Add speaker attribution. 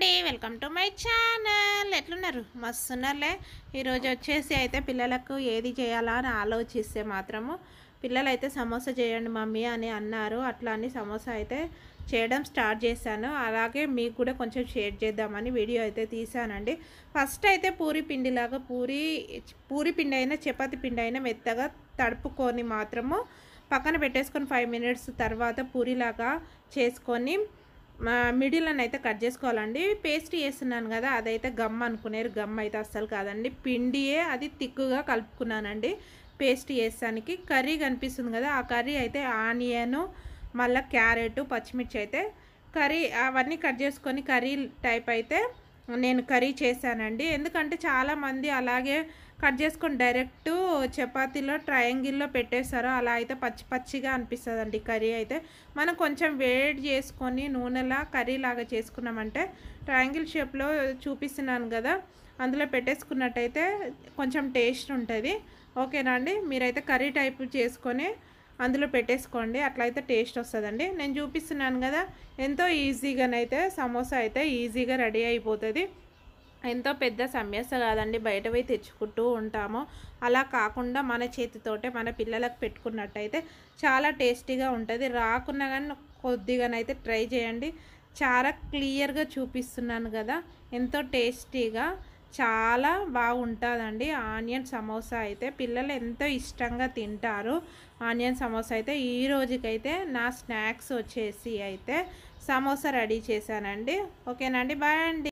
Speaker 1: అండి, welcome to my channel. ఎట్లున్నారు? మస్తున్నారులే. ఈరోజు వచ్చేసి అయితే పిల్లలకు ఏది చేయాలా అని ఆలోచిస్తే మాత్రము పిల్లలైతే సమోసా చేయండి మమ్మీ అని అన్నారు. అట్లా అని సమోసా అయితే చేయడం స్టార్ట్ చేశాను. అలాగే మీకు కూడా కొంచెం షేర్ చేద్దామని వీడియో అయితే తీసానండి. ఫస్ట్ అయితే పూరి పిండిలాగా పూరి పిండి అయినా చపాతి పిండి అయినా మెత్తగా తడుపుకొని మాత్రము పక్కన పెట్టేసుకొని 5 మినిట్స్ తర్వాత పూరిలాగా చేసుకొని మిడిల్ అని అయితే కట్ చేసుకోవాలండి. పేస్ట్ చేస్తున్నాను కదా, అదైతే గమ్ అనుకునేరు. గమ్ అయితే అస్సలు కాదండి, పిండియే. అది తిక్కుగా కలుపుకున్నానండి పేస్ట్ చేసానికి. కర్రీ కనిపిస్తుంది కదా, ఆ కర్రీ అయితే ఆనియను, మళ్ళీ క్యారెట్, పచ్చిమిర్చి అయితే కర్రీ అవన్నీ కట్ చేసుకొని కర్రీ టైప్ అయితే నేను కర్రీ చేశానండి. ఎందుకంటే చాలామంది అలాగే కట్ చేసుకొని డైరెక్ట్ చపాతీలో ట్రయాంగిల్లో పెట్టేస్తారు. అలా అయితే పచ్చి పచ్చిగా అనిపిస్తుందండి కర్రీ అయితే. మనం కొంచెం వేడి చేసుకొని నూనెలా కర్రీ లాగా చేసుకున్నామంటే ట్రయాంగిల్ షేప్లో చూపిస్తున్నాను కదా, అందులో పెట్టేసుకున్నట్టయితే కొంచెం టేస్ట్ ఉంటుంది. ఓకేనా అండి? మీరైతే కర్రీ టైప్ చేసుకొని అందులో పెట్టేసుకోండి, అట్లయితే టేస్ట్ వస్తుందండి. నేను చూపిస్తున్నాను కదా, ఎంతో ఈజీగానైతే సమోసా అయితే ఈజీగా రెడీ అయిపోతుంది. ఎంతో పెద్ద సమస్య కాదండి, బయటవి తెచ్చుకుంటూ ఉంటాము. అలా కాకుండా మన చేతితోటే మన పిల్లలకు పెట్టుకున్నట్టయితే చాలా టేస్టీగా ఉంటుంది. రాకున్నా కానీ కొద్దిగానైతే ట్రై చేయండి. చాలా క్లియర్గా చూపిస్తున్నాను కదా, ఎంతో టేస్టీగా చాలా బాగుంటుందండి. ఆనియన్ సమోసా అయితే పిల్లలు ఎంతో ఇష్టంగా తింటారు. ఆనియన్ సమోసా అయితే ఈ రోజుకైతే నా స్నాక్స్ వచ్చేసి అయితే సమోసా రెడీ చేశానండి. ఓకేనండి, బాయ్ అండి.